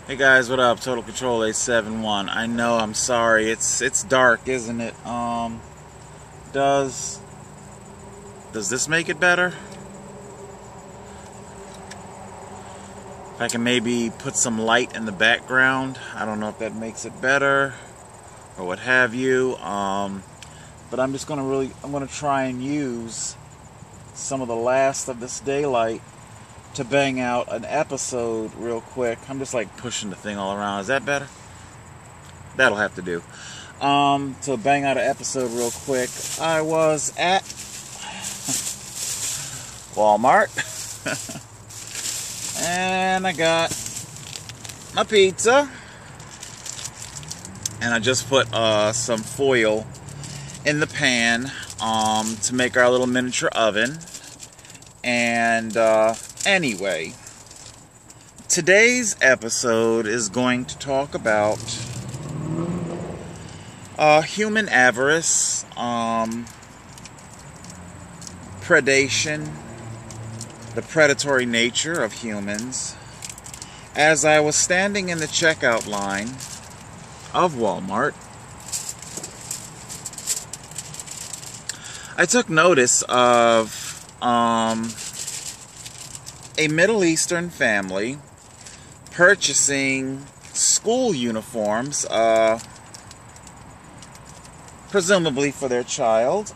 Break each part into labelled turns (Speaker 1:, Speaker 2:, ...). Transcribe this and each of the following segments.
Speaker 1: Hey guys, what up? Total Control 871. I know, I'm sorry. It's dark, isn't it? Does this make it better? If I can maybe put some light in the background. I don't know if that makes it better or what have you. But I'm just I'm gonna try and use some of the last of this daylight to bang out an episode real quick. I'm just like pushing the thing all around. Is that better? That'll have to do. To bang out an episode real quick, I was at Walmart and I got my pizza, and I just put some foil in the pan to make our little miniature oven. And anyway, today's episode is going to talk about human avarice, predation, the predatory nature of humans. As I was standing in the checkout line of Walmart, I took notice of a Middle Eastern family purchasing school uniforms, presumably for their child.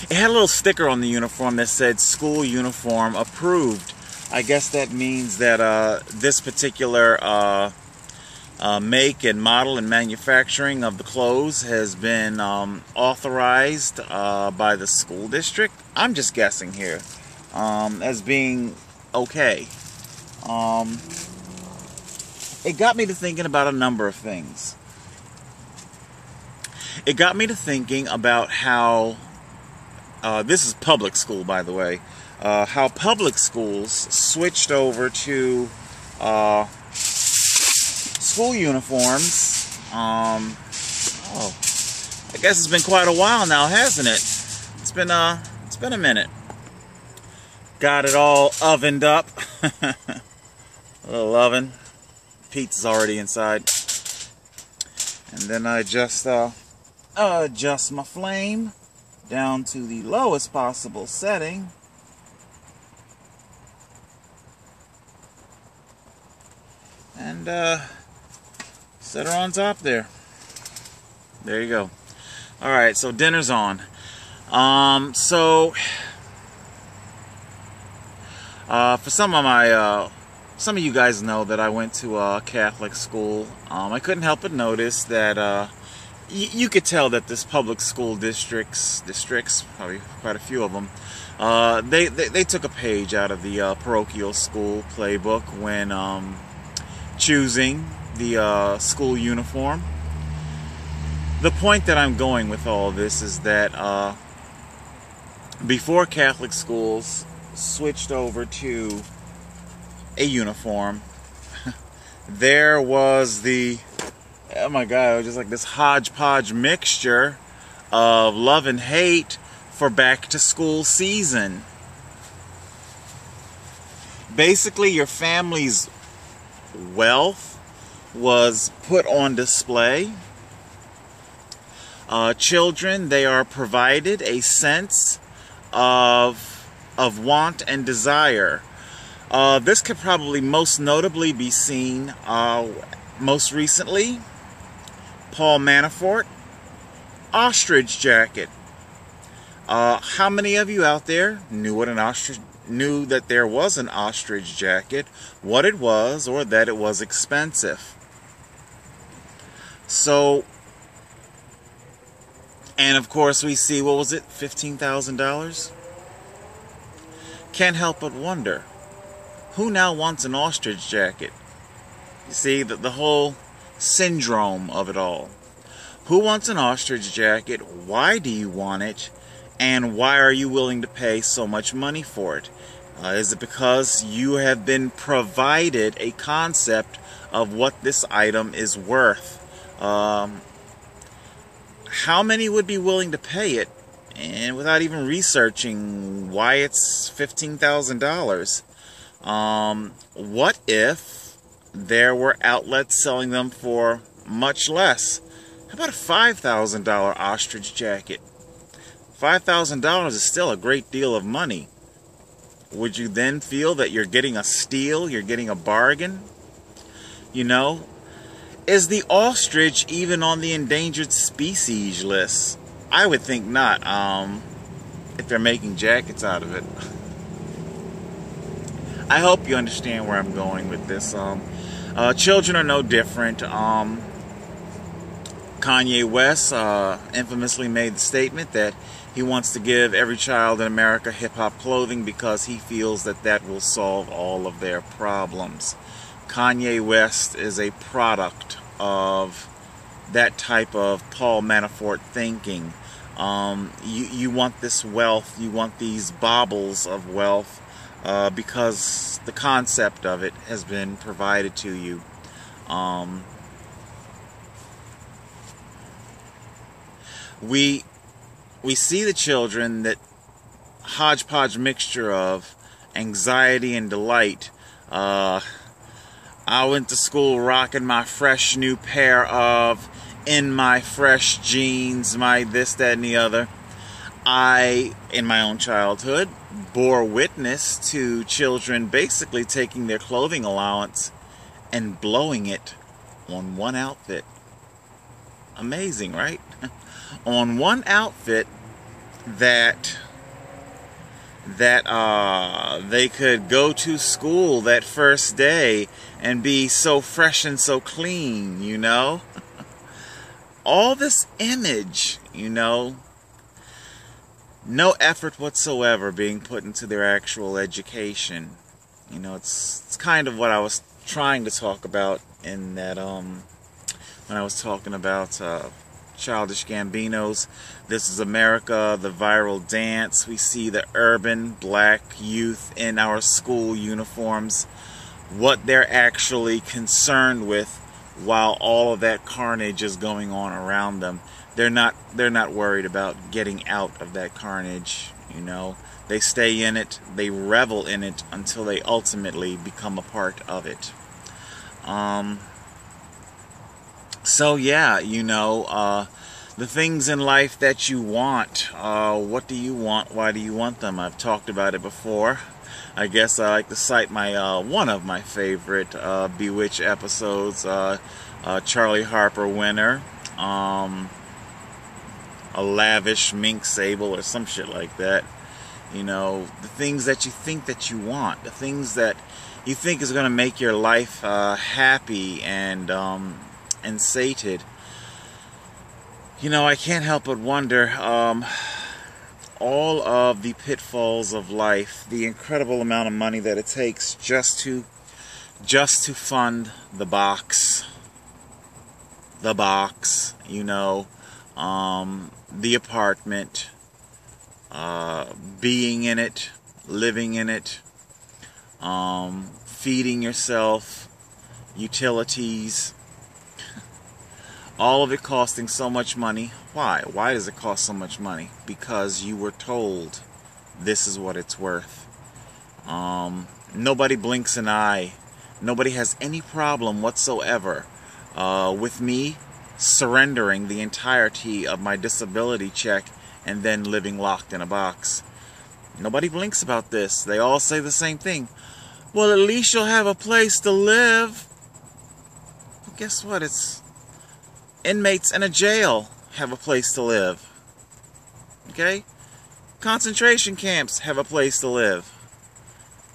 Speaker 1: It had a little sticker on the uniform that said "School Uniform Approved." I guess that means that this particular make and model and manufacturing of the clothes has been authorized by the school district. I'm just guessing here, as being okay. It got me to thinking about a number of things. It got me to thinking about how, this is public school, by the way, how public schools switched over to school uniforms. I guess it's been quite a while now, hasn't it? It's been a minute. Got it all ovened up. A little oven. Pizza's already inside. And then I just adjust my flame down to the lowest possible setting. And set her on top there. There you go. Alright, so dinner's on. For some of you guys know that I went to a Catholic school. I couldn't help but notice that you could tell that this public school districts, probably quite a few of them, they took a page out of the parochial school playbook when choosing the school uniform. The point that I'm going with all this is that before Catholic schools switched over to a uniform, there was oh my god, it was just like this hodgepodge mixture of love and hate for back to school season. Basically, your family's wealth was put on display. Children, they are provided a sense of want and desire. This could probably most notably be seen most recently, Paul Manafort, ostrich jacket. How many of you out there knew that there was an ostrich jacket, what it was, or that it was expensive? So, and of course we see, what was it, $15,000? Can't help but wonder, who now wants an ostrich jacket? You see, the whole syndrome of it all. Who wants an ostrich jacket? Why do you want it? And why are you willing to pay so much money for it? Is it because you have been provided a concept of what this item is worth? How many would be willing to pay it, and without even researching why it's $15,000? What if there were outlets selling them for much less? How about a $5,000 ostrich jacket? $5,000 is still a great deal of money. Would you then feel that you're getting a steal, you're getting a bargain? You know, is the ostrich even on the endangered species list? I would think not, if they're making jackets out of it. I hope you understand where I'm going with this. Children are no different. Kanye West infamously made the statement that he wants to give every child in America hip-hop clothing because he feels that that will solve all of their problems. Kanye West is a product of that type of Paul Manafort thinking. You want this wealth, you want these baubles of wealth because the concept of it has been provided to you. We see the children, that hodgepodge mixture of anxiety and delight. I went to school rocking my fresh new pair of in my fresh jeans, my this, that, and the other. I, in my own childhood, bore witness to children basically taking their clothing allowance and blowing it on one outfit. Amazing, right? On one outfit that they could go to school that first day and be so fresh and so clean, you know? All this image, you know, no effort whatsoever being put into their actual education. You know, it's kind of what I was trying to talk about in that when I was talking about Childish Gambino's This Is America, the viral dance. We see the urban black youth in our school uniforms, what they're actually concerned with while all of that carnage is going on around them. They're not worried about getting out of that carnage, you know. They stay in it, they revel in it until they ultimately become a part of it. So yeah, you know, the things in life that you want, what do you want, why do you want them? I've talked about it before. I guess I like to cite my one of my favorite Bewitched episodes, Charlie Harper Winter, a lavish mink sable or some shit like that. You know, the things that you think that you want, the things that you think is going to make your life happy and sated. You know, I can't help but wonder, all of the pitfalls of life, the incredible amount of money that it takes just to fund the box, you know, the apartment, being in it, living in it, feeding yourself, utilities, all of it costing so much money. Why? Why does it cost so much money? Because you were told this is what it's worth. Nobody blinks an eye. Nobody has any problem whatsoever with me surrendering the entirety of my disability check and then living locked in a box. Nobody blinks about this. They all say the same thing. Well, at least you'll have a place to live. Well, guess what? It's inmates in a jail have a place to live. Okay? Concentration camps have a place to live.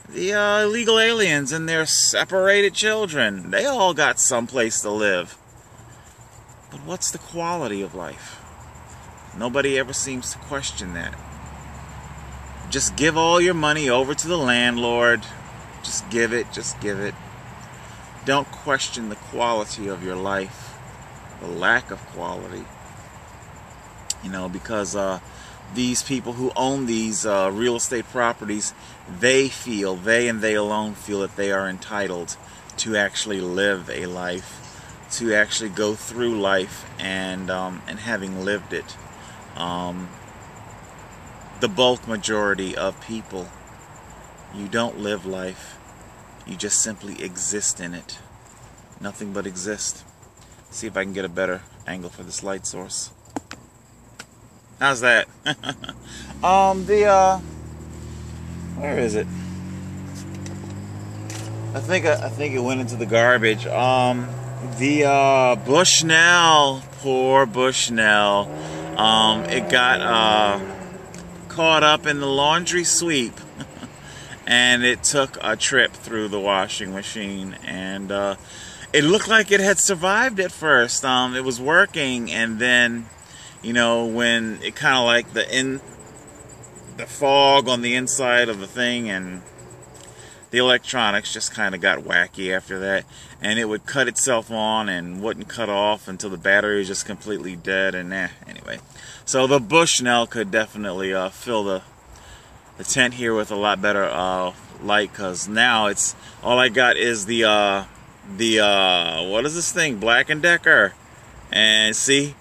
Speaker 1: The illegal aliens and their separated children, they all got some place to live. But what's the quality of life? Nobody ever seems to question that. Just give all your money over to the landlord. Just give it, just give it. Don't question the quality of your life. The lack of quality, you know, because these people who own these real estate properties, they and they alone feel that they are entitled to actually live a life, to actually go through life and having lived it. The bulk majority of people, you don't live life, You just simply exist in it. Nothing but exist. See if I can get a better angle for this light source. How's that? Where is it? I think it went into the garbage. Bushnell, poor Bushnell. It got caught up in the laundry sweep, and it took a trip through the washing machine, and it looked like it had survived at first. It was working, and then, you know, when it kind of like the fog on the inside of the thing, and the electronics just kind of got wacky after that, and it would cut itself on and wouldn't cut off until the battery was just completely dead. And anyway, so the Bushnell could definitely fill the tent here with a lot better light, because now it's all I got is the what is this thing, Black & Decker, and see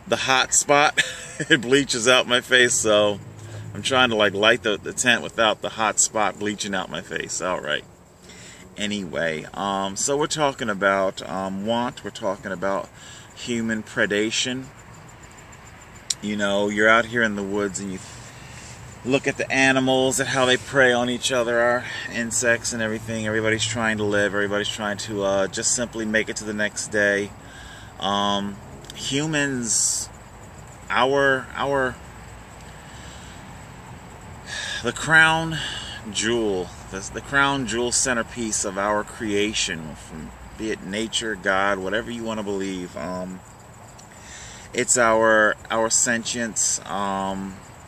Speaker 1: the hot spot. It bleaches out my face, so I'm trying to like light the tent without the hot spot bleaching out my face. All right. Anyway, so we're talking about want. We're talking about human predation. You know, you're out here in the woods and you look at the animals and how they prey on each other, our insects and everything. Everybody's trying to live. Everybody's trying to just simply make it to the next day. Humans, the crown jewel, the crown jewel centerpiece of our creation, from be it nature, God, whatever you want to believe. It's our sentience.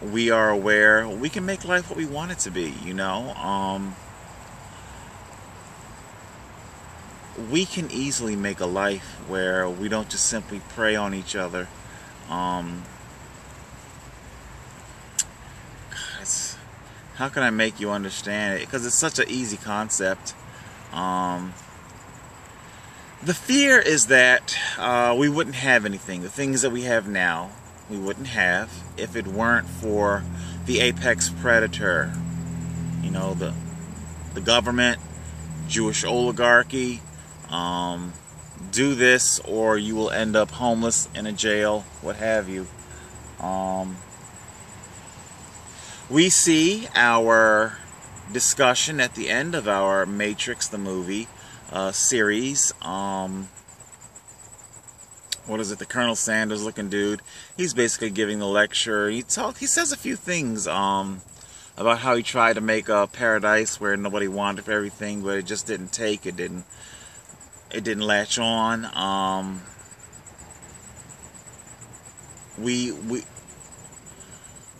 Speaker 1: We are aware. We can make life what we want it to be, you know. We can easily make a life where we don't just simply prey on each other. How can I make you understand it? Because it's such an easy concept. The fear is that we wouldn't have anything. The things that we have now, we wouldn't have if it weren't for the apex predator. You know, the government, Jewish oligarchy. Do this or you will end up homeless in a jail, what have you. We see our discussion at the end of our Matrix the movie series. What is it? The Colonel Sanders looking dude. He's basically giving the lecture. He says a few things about how he tried to make a paradise where nobody wanted for everything, but it just didn't take. It didn't latch on.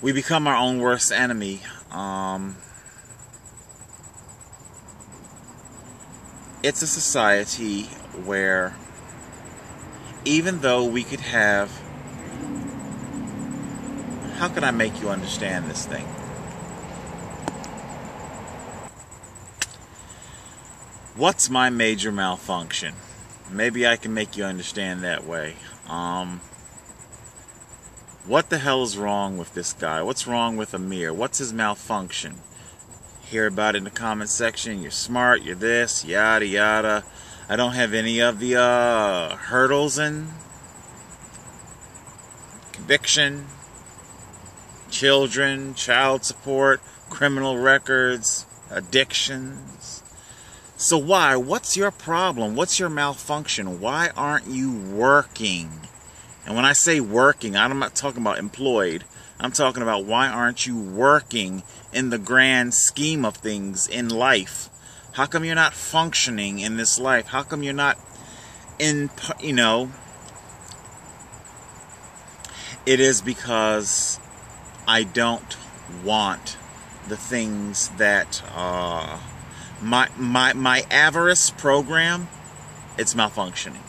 Speaker 1: We become our own worst enemy. It's a society where even though we could have... How can I make you understand this thing? What's my major malfunction? Maybe I can make you understand that way. What the hell is wrong with this guy? What's wrong with Amir? What's his malfunction? Hear about it in the comment section. You're smart, you're this, yada yada. I don't have any of the hurdles and conviction, children, child support, criminal records, addictions. So why? What's your problem? What's your malfunction? Why aren't you working? And when I say working, I'm not talking about employed. I'm talking about why aren't you working in the grand scheme of things in life? How come you're not functioning in this life? How come you're not in, you know? It is because I don't want the things that my avarice program, it's malfunctioning.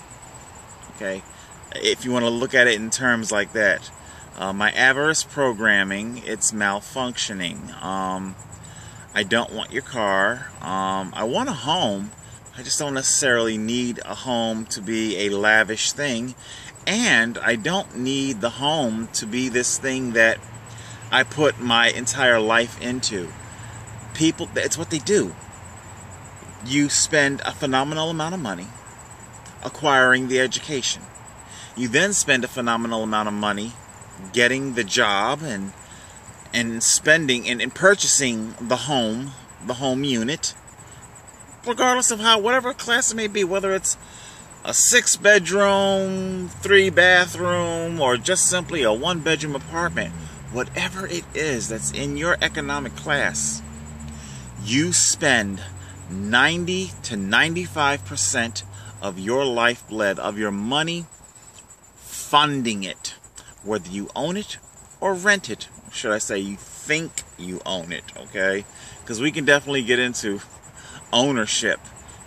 Speaker 1: Okay? If you want to look at it in terms like that, my avarice programming, it's malfunctioning. I don't want your car. I want a home. I just don't necessarily need a home to be a lavish thing. And I don't need the home to be this thing that I put my entire life into. People, it's what they do. You spend a phenomenal amount of money acquiring the education. You then spend a phenomenal amount of money getting the job and spending and purchasing the home unit, regardless of whatever class it may be, whether it's a 6-bedroom, 3-bathroom, or just simply a 1-bedroom apartment, whatever it is that's in your economic class, you spend 90 to 95% of your lifeblood, of your money, funding it, whether you own it or rent it. Should I say you think you own it, okay? Because we can definitely get into ownership.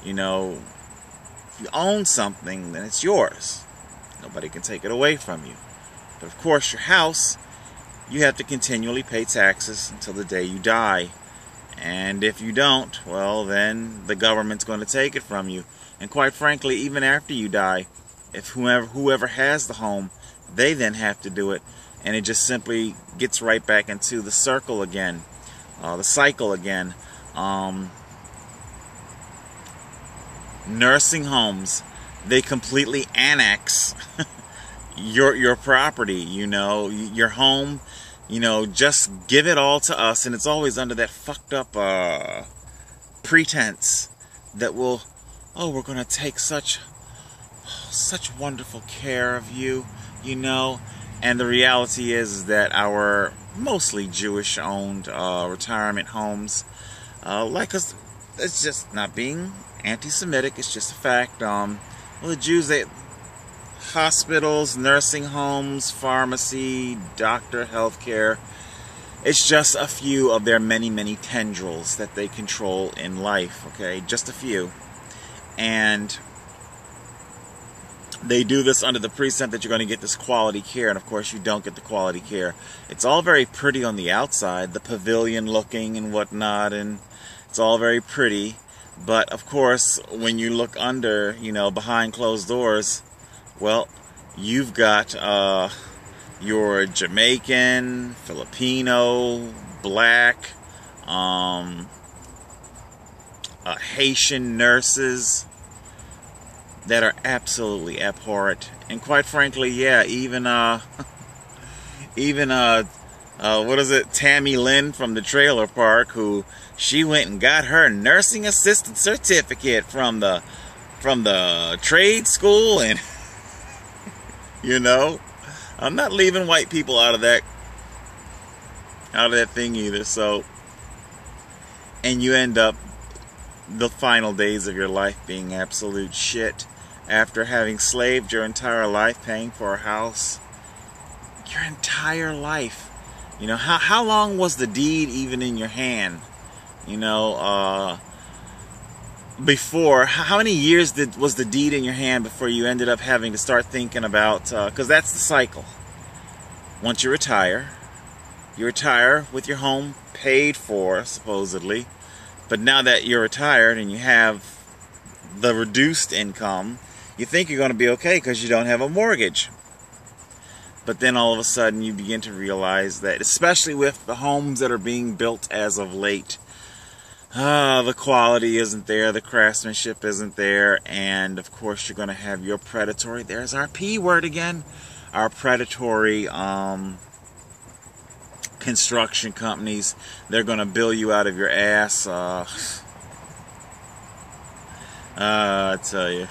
Speaker 1: You know, if you own something, then it's yours. Nobody can take it away from you. But of course, your house, you have to continually pay taxes until the day you die. And if you don't, well, then the government's going to take it from you. And quite frankly, even after you die, if whoever has the home, they then have to do it. And it just simply gets right back into the circle again, the cycle again. Nursing homes, they completely annex your property, you know, your home. You know, just give it all to us, and it's always under that fucked up pretense that we're going to take such wonderful care of you, you know. And the reality is that our mostly Jewish-owned retirement homes, like us, it's just not being anti-Semitic. It's just a fact. Well, the Jews, hospitals, nursing homes, pharmacy, doctor, healthcare. It's just a few of their many, many tendrils that they control in life, okay? Just a few. And they do this under the precept that you're going to get this quality care, and of course you don't get the quality care. It's all very pretty on the outside, the pavilion looking and whatnot, and it's all very pretty. But of course, when you look under, you know, behind closed doors, well, you've got your Jamaican, Filipino, black, Haitian nurses that are absolutely abhorrent. And quite frankly, yeah, even what is it, Tammy Lynn from the trailer park, who she went and got her nursing assistant certificate from the trade school, and you know, I'm not leaving white people out of that thing either. So, and you end up the final days of your life being absolute shit after having slaved your entire life paying for a house. Your entire life. You know, how long was the deed even in your hand? You know, before, how many years was the deed in your hand before you ended up having to start thinking about, because that's the cycle. Once you retire with your home paid for, supposedly, but now that you're retired and you have the reduced income, you think you're going to be okay because you don't have a mortgage. But then all of a sudden you begin to realize that, especially with the homes that are being built as of late, the quality isn't there, the craftsmanship isn't there, and of course you're going to have your predatory, there's our P word again, our predatory construction companies. They're going to bill you out of your ass. I tell you,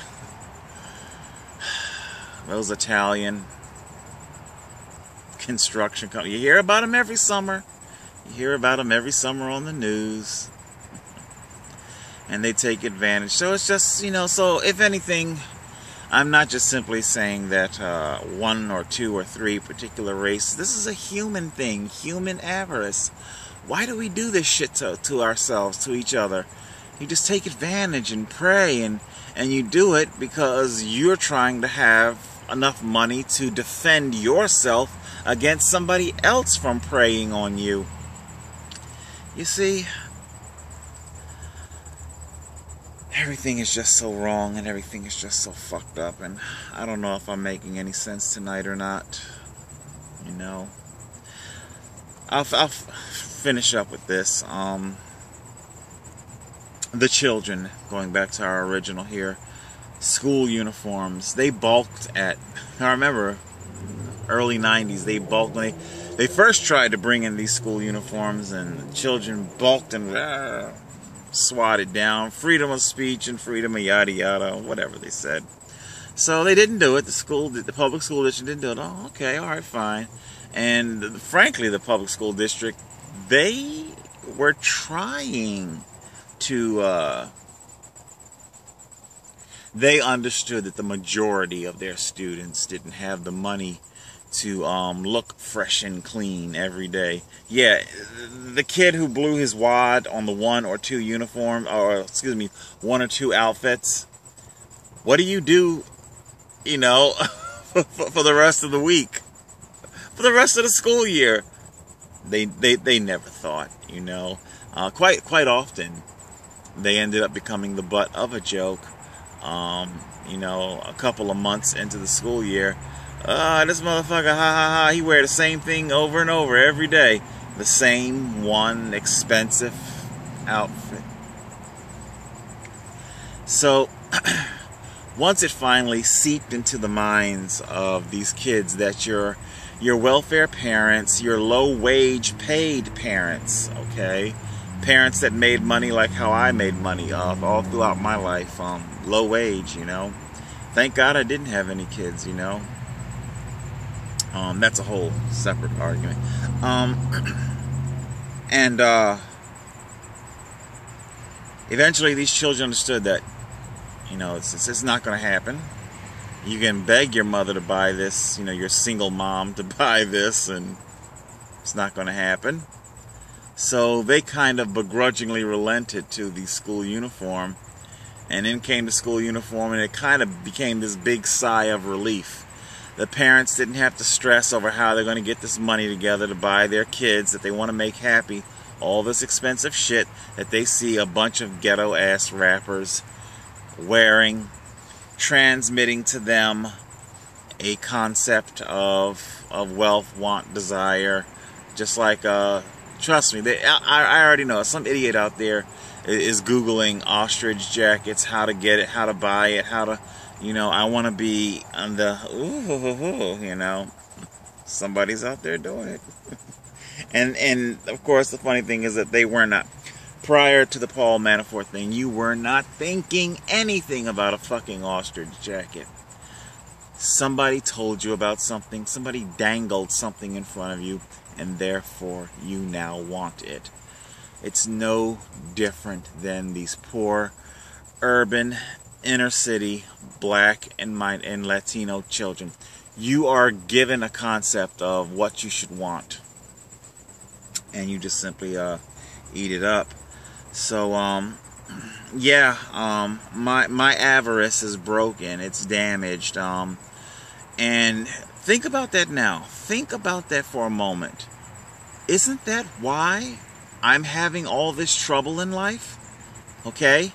Speaker 1: those Italian construction companies, you hear about them every summer. You hear about them every summer on the news. And they take advantage. So it's just, you know, so if anything, I'm not just simply saying that one or two or three particular races. This is a human thing, human avarice. Why do we do this shit to ourselves, to each other? You just take advantage and prey, and you do it because you're trying to have enough money to defend yourself against somebody else from preying on you. You see, everything is just so wrong and everything is just so fucked up, and I don't know if I'm making any sense tonight or not. You know, I'll finish up with this. the children, going back to our original here, school uniforms, they balked at, I remember, early 90s, they balked when they first tried to bring in these school uniforms, and the children balked and swatted down. Freedom of speech and freedom of yada yada, whatever they said. So they didn't do it. The public school district didn't do it. Oh, okay, all right, fine. And frankly, the public school district, they were trying to, they understood that the majority of their students didn't have the money to look fresh and clean every day. Yeah, the kid who blew his wad on the one or two outfits, what do you do, you know, for the rest of the week? For the rest of the school year? They never thought, you know. Quite often, they ended up becoming the butt of a joke. You know, a couple of months into the school year, this motherfucker, ha ha ha, he wear the same thing over and over every day. The same one expensive outfit. So, once it finally seeped into the minds of these kids that your welfare parents, your low-wage paid parents, okay? Parents that made money like how I made money all throughout my life, low wage, you know. Thank God I didn't have any kids, you know. That's a whole separate argument. Eventually these children understood that, you know, it's not going to happen. You can beg your mother to buy this, you know, your single mom to buy this, and it's not going to happen. So they kind of begrudgingly relented to the school uniform, and in came the school uniform, and it kind of became this big sigh of relief. The parents didn't have to stress over how they're going to get this money together to buy their kids that they want to make happy all this expensive shit that they see a bunch of ghetto-ass rappers wearing, transmitting to them a concept of wealth, want, desire. Just like, trust me, I already know, some idiot out there is Googling ostrich jackets, how to get it, how to buy it, how to, you know, I want to be on the, you know, somebody's out there doing it. And of course, the funny thing is that they were not, prior to the Paul Manafort thing, you were not thinking anything about a fucking ostrich jacket. Somebody told you about something, somebody dangled something in front of you, and therefore you now want it. It's no different than these poor, urban, inner city, black and Latino children. You are given a concept of what you should want, and you just simply eat it up. So yeah, my avarice is broken, it's damaged, and think about that now. Think about that for a moment. Isn't that why I'm having all this trouble in life? Okay?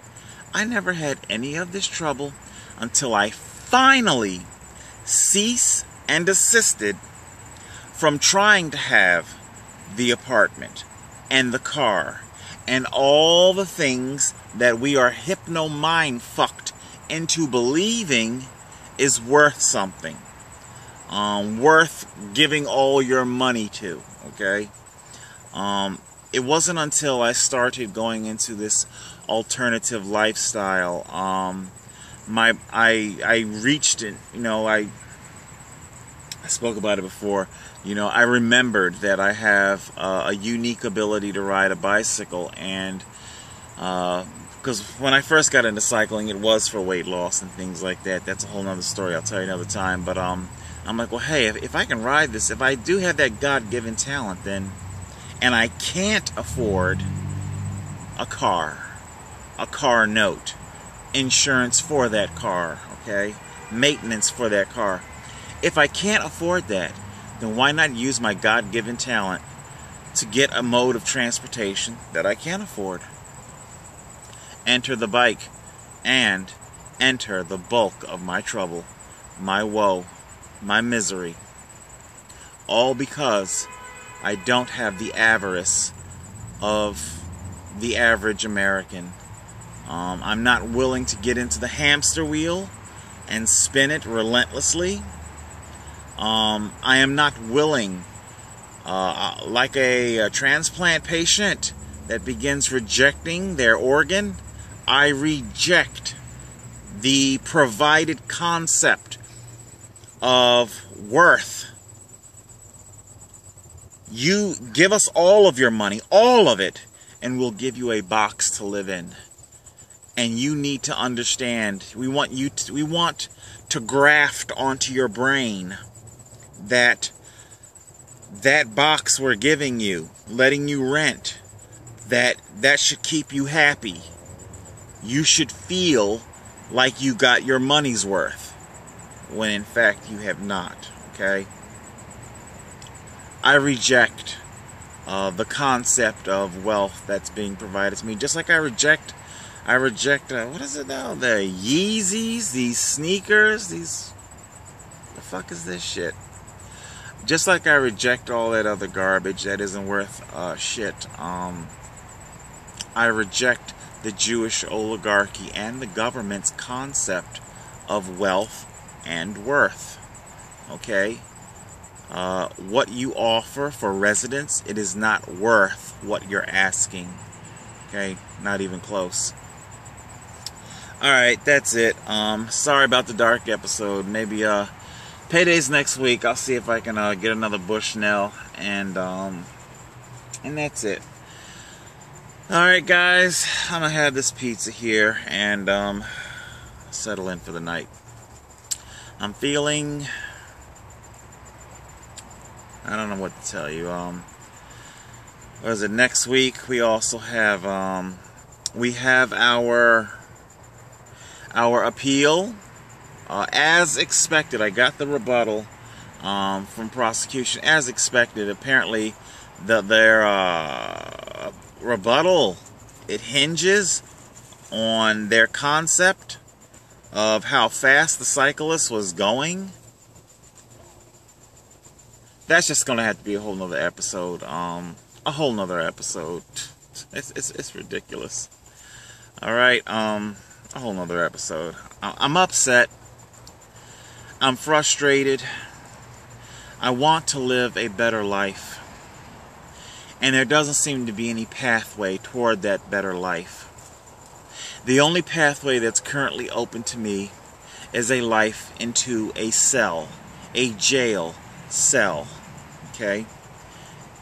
Speaker 1: I never had any of this trouble until I finally ceased and desisted from trying to have the apartment and the car and all the things that we are hypno-mind-fucked into believing is worth something. Worth giving all your money to, okay? It wasn't until I started going into this alternative lifestyle, I reached it, you know, I spoke about it before, you know, I remembered that I have a unique ability to ride a bicycle, and because when I first got into cycling, it was for weight loss and things like that. That's a whole nother story, I'll tell you another time. But I'm like, well, hey, if I can ride this, if I do have that God-given talent, then, and I can't afford a car note, insurance for that car, okay, maintenance for that car. If I can't afford that, then why not use my God-given talent to get a mode of transportation that I can afford? Enter the bike, and enter the bulk of my trouble, my woe, my misery. All because I don't have the avarice of the average American. I'm not willing to get into the hamster wheel and spin it relentlessly. I am not willing, like a transplant patient that begins rejecting their organ, I reject the provided concept of worth. You give us all of your money, all of it, and we'll give you a box to live in. And you need to understand, we want to graft onto your brain that box we're giving you, letting you rent, that should keep you happy. You should feel like you got your money's worth, when in fact you have not, okay? I reject the concept of wealth that's being provided to me, just like I reject what is it now? The Yeezys, these sneakers, the fuck is this shit? Just like I reject all that other garbage that isn't worth shit. I reject the Jewish oligarchy and the government's concept of wealth and worth. Okay? What you offer for residence, it is not worth what you're asking. Okay? Not even close. Alright, that's it. Sorry about the dark episode. Maybe payday's next week. I'll see if I can get another Bushnell, and that's it. Alright guys, I'm gonna have this pizza here and settle in for the night. I'm feeling, I don't know what to tell you. What is it, next week we also have we have our appeal. As expected, I got the rebuttal from prosecution. As expected, apparently their rebuttal, it hinges on their concept of how fast the cyclist was going. That's just gonna have to be a whole nother episode. A whole nother episode. It's ridiculous. All right, a whole nother episode. I'm upset. I'm frustrated. I want to live a better life. And there doesn't seem to be any pathway toward that better life. The only pathway that's currently open to me is a life into a cell, a jail cell, okay?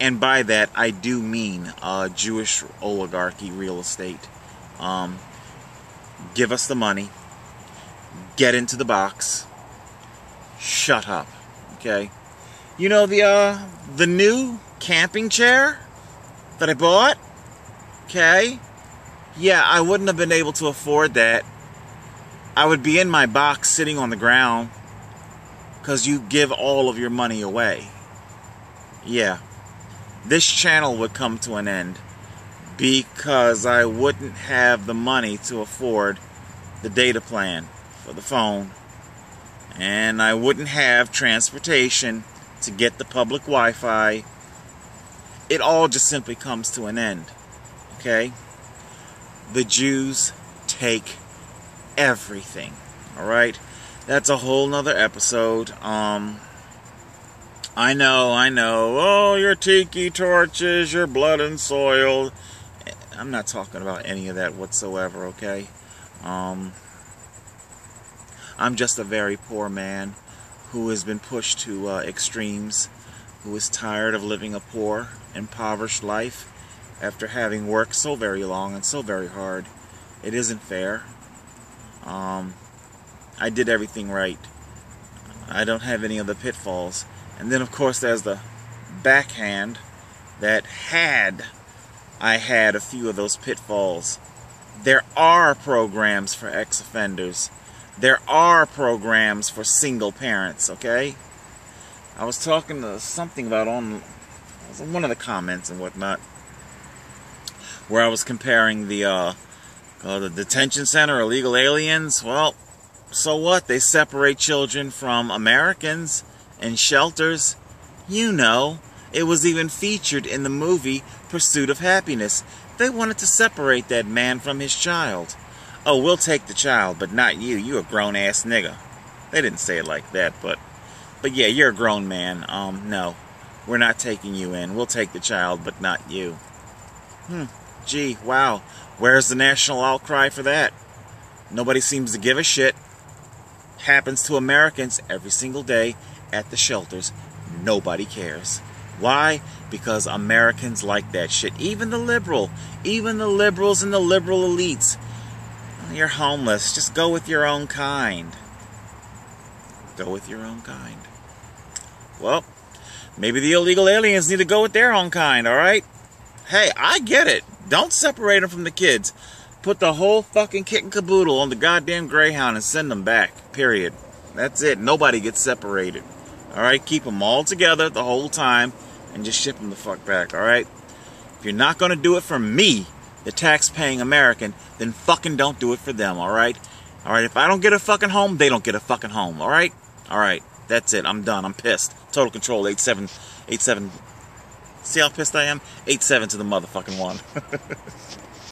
Speaker 1: And by that, I do mean Jewish oligarchy real estate. Give us the money, get into the box, shut up, okay? You know the new camping chair that I bought? Okay? Yeah, I wouldn't have been able to afford that. I would be in my box sitting on the ground because you give all of your money away. Yeah. This channel would come to an end because I wouldn't have the money to afford the data plan for the phone. And I wouldn't have transportation to get the public Wi-Fi. It all just simply comes to an end. Okay? The Jews take everything. Alright? That's a whole nother episode. I know. Oh, your tiki torches, your blood and soil. I'm not talking about any of that whatsoever, okay? I'm just a very poor man who has been pushed to extremes, who is tired of living a poor, impoverished life after having worked so very long and so very hard. It isn't fair. I did everything right. I don't have any of the pitfalls. And then, of course, there's the backhand that I had a few of those pitfalls. There are programs for ex-offenders. There are programs for single parents, okay? I was talking to something about on one of the comments and whatnot, where I was comparing the detention center, illegal aliens. Well, so what? They separate children from Americans in shelters. You know, it was even featured in the movie Pursuit of Happiness. They wanted to separate that man from his child. Oh, we'll take the child, but not you. You a grown-ass nigga. They didn't say it like that, but yeah, you're a grown man. No. We're not taking you in. We'll take the child, but not you. Gee, wow. Where's the national outcry for that? Nobody seems to give a shit. Happens to Americans every single day at the shelters. Nobody cares. Why? Because Americans like that shit. Even the liberals and the liberal elites. You're homeless. Just go with your own kind. Go with your own kind. Well, maybe the illegal aliens need to go with their own kind, alright? Hey, I get it. Don't separate them from the kids. Put the whole fucking kit and caboodle on the goddamn Greyhound and send them back. Period. That's it. Nobody gets separated. Alright? Keep them all together the whole time and just ship them the fuck back, alright? If you're not going to do it for me, the tax-paying American, then fucking don't do it for them, alright? Alright, if I don't get a fucking home, they don't get a fucking home, alright? Alright, that's it. I'm done. I'm pissed. Total Control 87. See how pissed I am? 87 to the motherfucking one.